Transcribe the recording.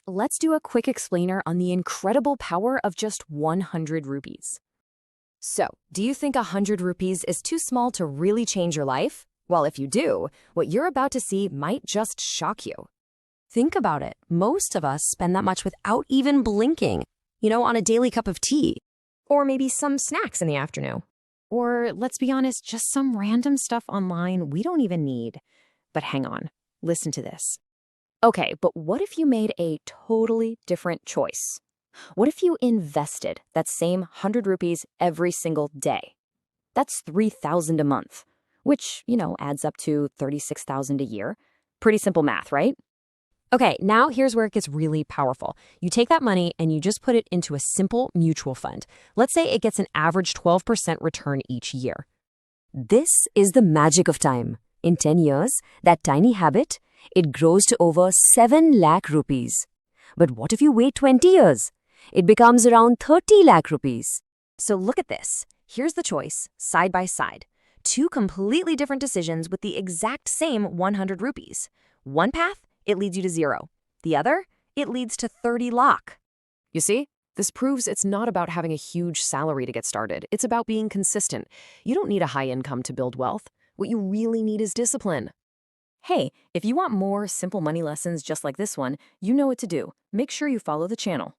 Let's do a quick explainer on the incredible power of just 100 rupees. So, do you think 100 rupees is too small to really change your life? Well, if you do, what you're about to see might just shock you. Think about it. Most of us spend that much without even blinking, on a daily cup of tea. Or maybe some snacks in the afternoon. Or, let's be honest, just some random stuff online we don't even need. But hang on, listen to this. Okay, but what if you made a totally different choice? What if you invested that same 100 rupees every single day? That's 3,000 a month, which, adds up to 36,000 a year. Pretty simple math, right? Okay, now here's where it gets really powerful. You take that money and you just put it into a simple mutual fund. Let's say it gets an average 12% return each year. This is the magic of time. In 10 years, that tiny habit, it grows to over 7 lakh rupees. But what if you wait 20 years? It becomes around 30 lakh rupees. So look at this. Here's the choice, side by side. Two completely different decisions with the exact same 100 rupees. One path, it leads you to zero. The other, it leads to 30 lakh. You see, this proves it's not about having a huge salary to get started. It's about being consistent. You don't need a high income to build wealth. What you really need is discipline. Hey, if you want more simple money lessons just like this one, you know what to do. Make sure you follow the channel.